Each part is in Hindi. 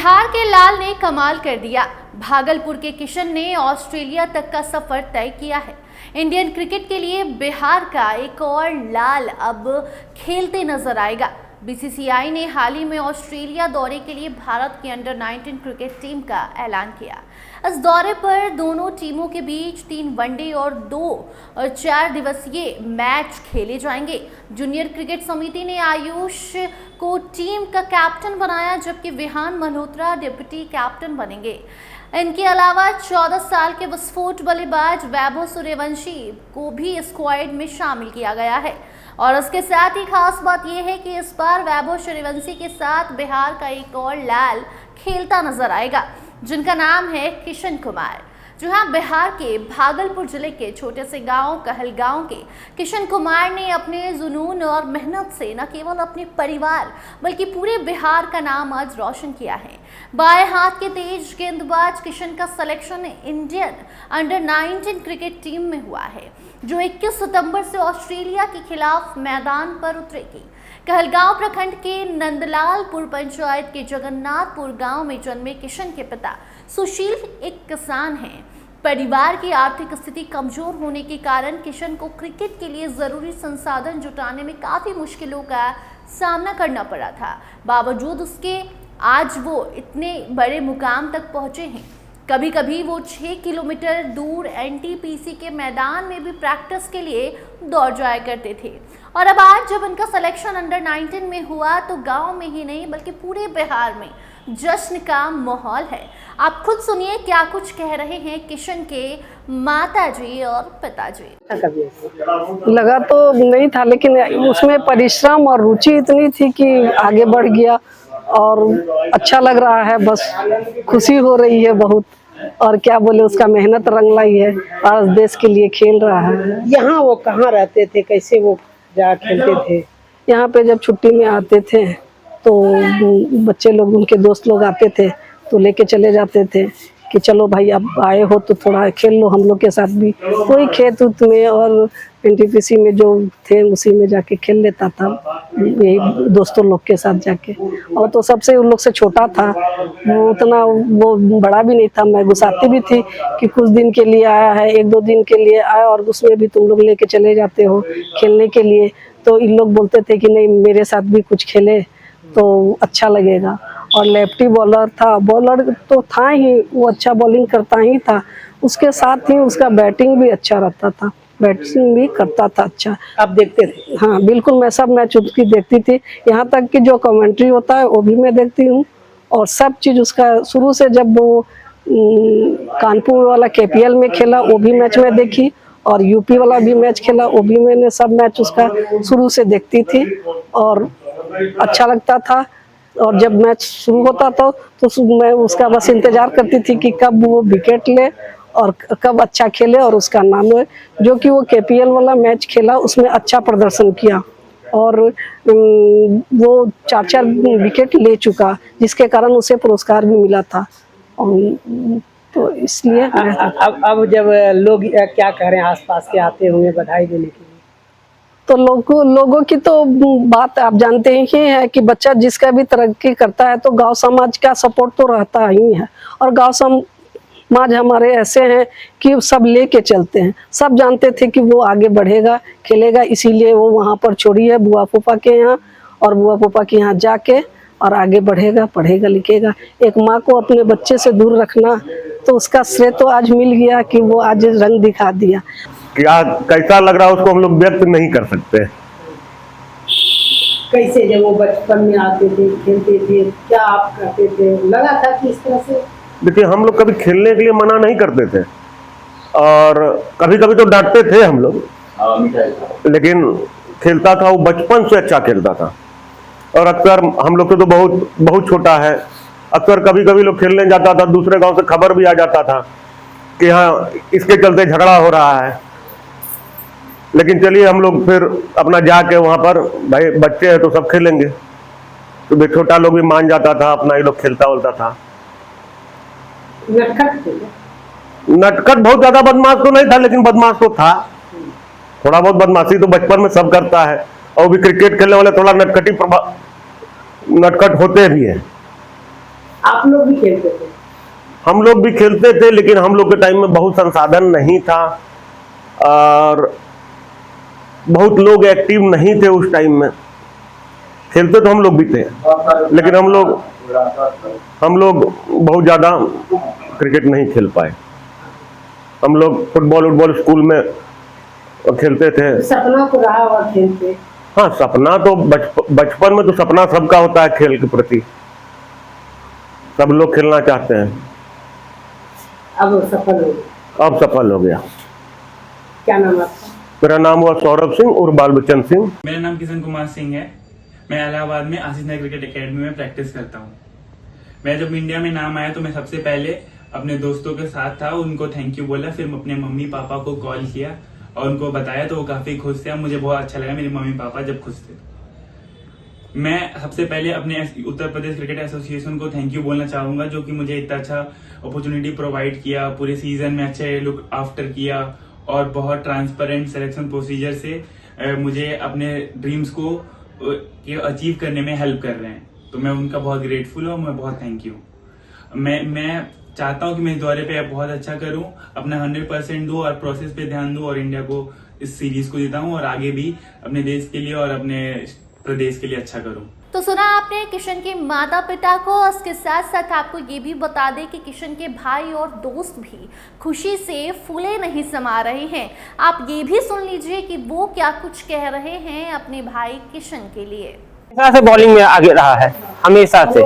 बिहार के लाल ने कमाल कर दिया। भागलपुर के किशन ने ऑस्ट्रेलिया तक का सफर तय किया है। इंडियन क्रिकेट के लिए बिहार का एक और लाल अब खेलते नजर आएगा। बीसीसीआई ने हाल ही में ऑस्ट्रेलिया दौरे के लिए भारत की अंडर-19 क्रिकेट टीम का ऐलान किया। इस दौरे पर दोनों टीमों के बीच 3 वनडे और 2 और 4 दिवसीय मैच खेले जाएंगे। जूनियर क्रिकेट समिति ने आयुष को टीम का कैप्टन बनाया, जबकि विहान मल्होत्रा डिप्टी कैप्टन बनेंगे। इनके अलावा 14 साल के विस्फोट बल्लेबाज वैभव सूर्यवंशी को भी स्क्वाड में शामिल किया गया है। और इसके साथ ही खास बात यह है कि इस बार वैभव सूर्यवंशी के साथ बिहार का एक और लाल खेलता नजर आएगा, जिनका नाम है किशन कुमार। जो हाँ, बिहार के भागलपुर जिले के छोटे से गांव कहलगांव के किशन कुमार ने अपने जुनून और मेहनत से न केवल अपने परिवार बल्कि पूरे बिहार का नाम आज रोशन किया है। बाएं हाथ के तेज गेंदबाज किशन का selection Indian under-19 cricket team में हुआ है, जो 21 सितंबर से ऑस्ट्रेलिया के खिलाफ मैदान पर उतरेगी। कहलगांव प्रखंड के नंदलालपुर पंचायत के जगन्नाथपुर गांव में जन्मे किशन के पिता सुशील एक किसान हैं। परिवार की आर्थिक स्थिति कमजोर होने के कारण किशन को क्रिकेट के लिए जरूरी संसाधन जुटाने में काफी मुश्किलों का सामना करना पड़ा था। बावजूद उसके आज वो इतने बड़े मुकाम तक पहुंचे हैं। कभी कभी वो 6 किलोमीटर दूर एनटीपीसी के मैदान में भी प्रैक्टिस के लिए दौड़ जाया करते थे। और अब आज जब उनका सिलेक्शन अंडर-19 में हुआ तो गांव में ही नहीं बल्कि पूरे बिहार में जश्न का माहौल है। आप खुद सुनिए क्या कुछ कह रहे हैं किशन के माताजी और पिताजी। लगा तो नहीं था, लेकिन उसमें परिश्रम और रुचि इतनी थी कि आगे बढ़ गया और अच्छा लग रहा है। बस खुशी हो रही है बहुत, और क्या बोले, उसका मेहनत रंग लाई है और देश के लिए खेल रहा है। यहाँ वो कहाँ रहते थे, कैसे वो जा खेलते थे? यहाँ पे जब छुट्टी में आते थे तो बच्चे लोग, उनके दोस्त लोग आते थे तो लेके चले जाते थे कि चलो भाई अब आए हो तो थोड़ा खेल लो हम लोग के साथ भी। वही खेत उत में और एनटीपीसी में जो थे उसी में जाके खेल लेता था, यही दोस्तों लोग के साथ जाके। और तो सबसे उन लोग से छोटा था, वो उतना वो बड़ा भी नहीं था। मैं गुस्साती भी थी कि कुछ दिन के लिए आया है, 1-2 दिन के लिए आया और उसमें भी तुम लोग लेके चले जाते हो खेलने के लिए। तो इन लोग बोलते थे कि नहीं, मेरे साथ भी कुछ खेले तो अच्छा लगेगा। और लेफ्टी बॉलर था, बॉलर तो था ही, वो अच्छा बॉलिंग करता ही था, उसके साथ ही उसका बैटिंग भी अच्छा रहता था, बैटिंग भी करता था अच्छा। आप देखते थे? हाँ बिल्कुल, मैं सब मैच उसकी देखती थी, यहाँ तक कि जो कमेंट्री होता है वो भी मैं देखती हूँ। और सब चीज़ उसका शुरू से, जब वो कानपुर वाला KPL में खेला वो भी मैच में देखी, और यूपी वाला भी मैच खेला वो भी मैंने सब मैच उसका शुरू से देखती थी और अच्छा लगता था। और जब मैच शुरू होता था तो मैं उसका बस इंतजार करती थी कि कब वो विकेट ले और कब अच्छा खेले और उसका नाम है। जो कि वो KPL वाला मैच खेला, उसमें अच्छा प्रदर्शन किया और वो 4-4 विकेट ले चुका, जिसके कारण उसे पुरस्कार भी मिला था। और तो इसलिए अब जब लोग क्या कह रहे हैं, आसपास के आते होंगे बधाई देने के लिए, तो लोगों की तो बात आप जानते ही है कि बच्चा जिसका भी तरक्की करता है तो गांव समाज का सपोर्ट तो रहता ही है। और गांव समाज हमारे ऐसे हैं कि सब लेके चलते हैं। सब जानते थे कि वो आगे बढ़ेगा, खेलेगा, इसीलिए वो वहाँ पर छोड़ी है बुआ फूफा के यहाँ, और बुआ फूफा के यहाँ जाके और आगे बढ़ेगा, पढ़ेगा लिखेगा। एक माँ को अपने बच्चे से दूर रखना, तो उसका श्रेय तो आज मिल गया कि वो आज रंग दिखा दिया। क्या कैसा लग रहा है उसको हम लोग व्यक्त नहीं कर सकते। कैसे जब वो बचपन में आते थे, खेलते थे, क्या आप करते थे? लगा था कि इस तरह से? देखिए, हम लोग कभी खेलने के लिए मना नहीं करते थे और कभी कभी तो डांटते थे हम लोग, लेकिन खेलता था वो, बचपन से अच्छा खेलता था। और अक्सर हम लोग तो बहुत छोटा है, अक्सर कभी कभी लोग खेलने जाता था, दूसरे गांव से खबर भी आ जाता था कि हाँ इसके चलते झगड़ा हो रहा है। लेकिन चलिए, हम लोग फिर अपना जाके वहाँ पर, भाई बच्चे हैं तो सब खेलेंगे, तो छोटा लोग भी मान जाता था, अपना ही लोग खेलता बोलता था। नटखट बहुत ज्यादा बदमाश तो नहीं था, लेकिन बदमाश तो था, थोड़ा बहुत बदमाशी तो बचपन में सब करता है। और भी क्रिकेट खेलने वाले थोड़ा नटखट होते भी हैं। आप लोग भी खेलते थे? हम लोग भी खेलते थे, लेकिन हम लोग के टाइम में बहुत संसाधन नहीं था और बहुत लोग एक्टिव नहीं थे उस टाइम में। खेलते तो हम लोग भी थे, लेकिन हम लोग बहुत ज़्यादा क्रिकेट नहीं खेल पाए। हम लोग फुटबॉल स्कूल में खेलते थे। सपना तो रहा होगा खेलते? हाँ, सपना तो बचपन में तो सपना सबका होता है खेल के प्रति, सब लोग खेलना चाहते हैं। अब सफल हो गए? अब सफल हो गया। क्या नाम आपका? मेरा नाम हुआ सौरभ सिंह और बाल बच्चन सिंह। मेरा नाम किशन कुमार सिंह है। मैं इलाहाबाद में आशीष नायक क्रिकेट एकेडमी में प्रैक्टिस करता हूँ। मैं जब इंडिया में नाम आया तो मैं सबसे पहले अपने दोस्तों के साथ था, उनको थैंक यू बोला, फिर अपने मम्मी पापा को कॉल किया और उनको बताया तो वो काफी खुश थे। मुझे बहुत अच्छा लगा मेरे मम्मी पापा जब खुश थे। मैं सबसे पहले अपने उत्तर प्रदेश क्रिकेट एसोसिएशन को थैंक यू बोलना चाहूंगा, जो कि मुझे इतना अच्छा अपॉर्चुनिटी प्रोवाइड किया, पूरे सीजन में अच्छे लुक आफ्टर किया और बहुत ट्रांसपेरेंट सिलेक्शन प्रोसीजर से मुझे अपने ड्रीम्स को अचीव करने में हेल्प कर रहे हैं। तो मैं उनका बहुत ग्रेटफुल हूँ, मैं बहुत थैंक यू। मैं चाहता हूँ कि मैं इस दौरे पे बहुत अच्छा करूँ, अपना 100% दूँ और प्रोसेस पे ध्यान दूँ और इंडिया को इस सीरीज को जिताऊं और आगे भी अपने देश के लिए और अपने प्रदेश के लिए अच्छा करूं। तो सुना आपने किशन के माता पिता को। इसके साथ साथ आपको ये भी बता दें कि किशन के भाई और दोस्त भी खुशी से फूले नहीं समा रहे हैं। आप ये भी सुन लीजिए कि वो क्या कुछ कह रहे हैं अपने भाई किशन के लिए। हमेशा से बॉलिंग में आगे रहा है, हमेशा से,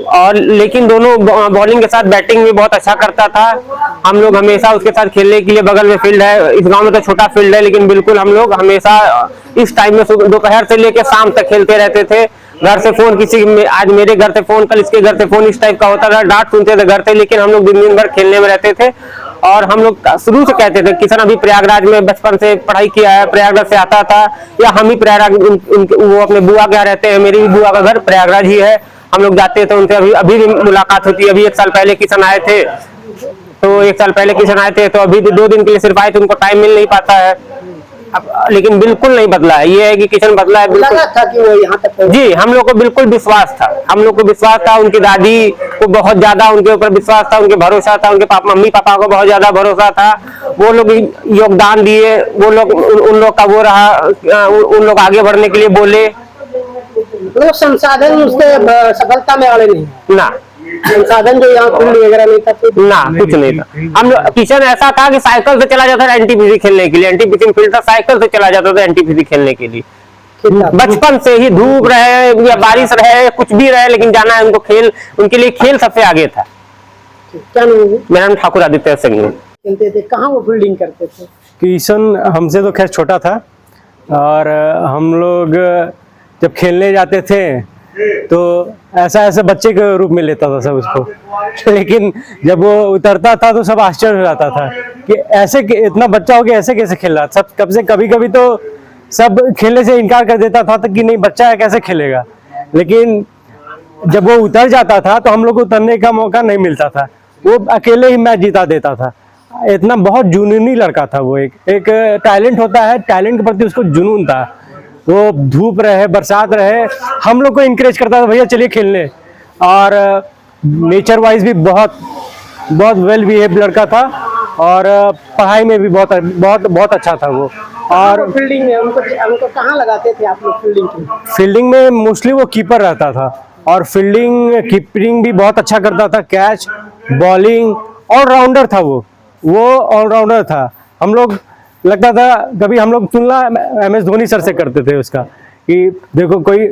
और लेकिन दोनों बॉलिंग के साथ बैटिंग भी बहुत अच्छा करता था। हम लोग हमेशा उसके साथ खेलने के लिए, बगल में फील्ड है, इस गांव में तो छोटा फील्ड है, लेकिन बिल्कुल हम लोग हमेशा इस टाइम में दोपहर से लेकर शाम तक खेलते रहते थे। घर से फोन आज मेरे घर से फोन, कल इसके घर से फोन, इस टाइप का होता था। डांट सुनते थे घर से, लेकिन हम लोग दिन भर खेलने में रहते थे। और हम लोग शुरू से कहते थे, किशन अभी प्रयागराज में बचपन से पढ़ाई किया है, प्रयागराज से आता था, या हम ही प्रयागराज, वो अपने बुआ के यहाँ रहते हैं, मेरी भी बुआ का घर प्रयागराज ही है, हम लोग जाते थे उनसे। अभी भी मुलाकात होती है। अभी 1 साल पहले किशन आए थे, तो 1 साल पहले किशन आए थे, तो अभी भी 2 दिन के लिए सिर्फ आए थे, उनको टाइम मिल नहीं पाता है। लेकिन बिल्कुल नहीं बदला है, ये है कि किशन बदला है बिल्कुल। लगा था कि वो यहाँ तक जी, हम लोग को बिल्कुल विश्वास था, हम लोग को विश्वास था। उनकी दादी को बहुत ज्यादा उनके ऊपर विश्वास था, उनके भरोसा था, उनके मम्मी पापा को बहुत ज्यादा भरोसा था। वो लोग योगदान दिए, वो लोग उन लोग का वो रहा, उन लोग आगे बढ़ने के लिए बोले। मतलब संसाधन उसके सफलता में आड़े नहीं? ना, संसाधन जो यहाँ फील्ड वगैरह नहीं था, ना कुछ नहीं था। हम लोग किशन ऐसा था कि साइकिल से चला जाता था एनटीपीसी खेलने के लिए, एनटीपीसी फील्ड था, साइकिल से चला जाता था एनटीपीसी खेलने के लिए। बचपन से ही, धूप रहे या बारिश रहे, कुछ भी रहे, लेकिन जाना है उनको। खेल, उनके लिए खेल सबसे आगे था। क्या नाम है? मेरा नाम ठाकुर आदित्य सिंह है। खेलते थे कहाँ, वो फील्डिंग करते थे? किशन हमसे तो खैर छोटा था, और हम लोग जब खेलने जाते थे तो ऐसा बच्चे के रूप में लेता था सब उसको। लेकिन जब वो उतरता था तो सब आश्चर्य हो जाता था कि ऐसे इतना बच्चा हो गया, ऐसे कैसे खेल रहा। सब कभी कभी तो सब खेलने से इनकार कर देता था कि नहीं, बच्चा है, कैसे खेलेगा। लेकिन जब वो उतर जाता था तो हम लोग को उतरने का मौका नहीं मिलता था, वो अकेले ही मैच जीता देता था। इतना बहुत जुनूनी लड़का था वो। एक टैलेंट होता है, टैलेंट के प्रति उसको जुनून था। वो धूप रहे, बरसात रहे, हम लोग को इनकरेज करता था, भैया चलिए खेलने। और नेचर वाइज भी बहुत वेल बिहेव लड़का था, और पढ़ाई में भी बहुत अच्छा था वो। और फील्डिंग में हमको कहाँ लगाते थे आप लोग फील्डिंग की? फील्डिंग में मोस्टली वो कीपर रहता था, और कीपिंग भी बहुत अच्छा करता था। कैच, बॉलिंग, ऑलराउंडर था वो ऑलराउंडर था। हम लोग लगता था कभी, हम लोग तुलना MS धोनी सर से करते थे उसका, कि देखो कोई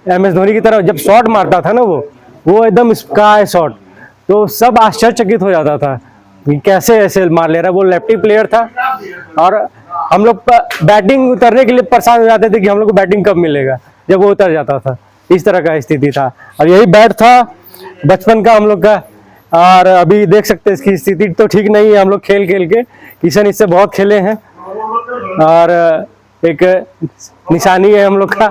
MS धोनी की तरह जब शॉट मारता था ना, वो एकदम स्काई शॉट, तो सब आश्चर्यचकित हो जाता था कि कैसे ऐसे मार ले रहा है। वो लेफ्टी प्लेयर था, और हम लोग बैटिंग उतरने के लिए परेशान हो जाते थे कि हम लोग को बैटिंग कब मिलेगा, जब वो उतर जाता था। इस तरह का स्थिति था, और यही बैट था बचपन का हम लोग का। और अभी देख सकते हैं इसकी स्थिति तो ठीक नहीं है। हम लोग खेल के किशन इससे बहुत खेले हैं, और एक निशानी है हम लोग का।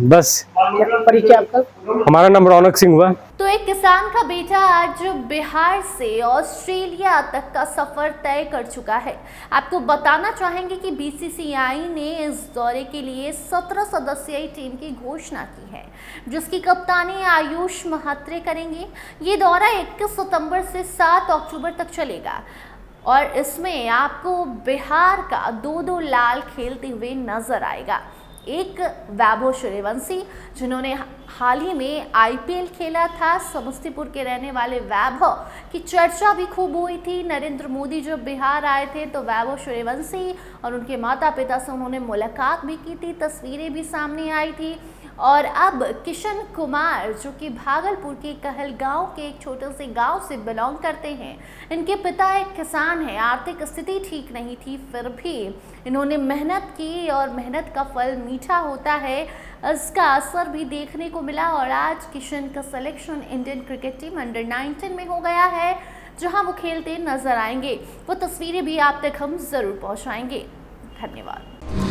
बस क्या परिचय आपका? हमारा नाम रौनक सिंह हुआ। तो एक किसान का बेटा आज बिहार से ऑस्ट्रेलिया तक का सफर तय कर चुका है। आपको बताना चाहेंगे कि बीसीसीआई ने इस दौरे के लिए 17 सदस्यीय टीम की घोषणा की है, जिसकी कप्तानी आयुष महात्रे करेंगे। ये दौरा 21 सितंबर से 7 अक्टूबर तक चलेगा और इसमें आपको बिहार का 2 लाल खेलते हुए नजर आएगा। एक वैभव सूर्यवंशी, जिन्होंने हाल ही में आईपीएल खेला था। समस्तीपुर के रहने वाले वैभव की चर्चा भी खूब हुई थी। नरेंद्र मोदी जब बिहार आए थे तो वैभव सूर्यवंशी और उनके माता पिता से उन्होंने मुलाकात भी की थी, तस्वीरें भी सामने आई थी। और अब किशन कुमार, जो कि भागलपुर के कहलगांव के एक छोटे से गांव से बिलोंग करते हैं, इनके पिता एक किसान हैं। आर्थिक स्थिति ठीक नहीं थी, फिर भी इन्होंने मेहनत की और मेहनत का फल मीठा होता है, इसका असर भी देखने को मिला। और आज किशन का selection Indian cricket team under 19 में हो गया है, जहां वो खेलते नजर आएंगे। वो तस्वीरें भी आप तक हम जरूर पहुंचाएंगे। धन्यवाद।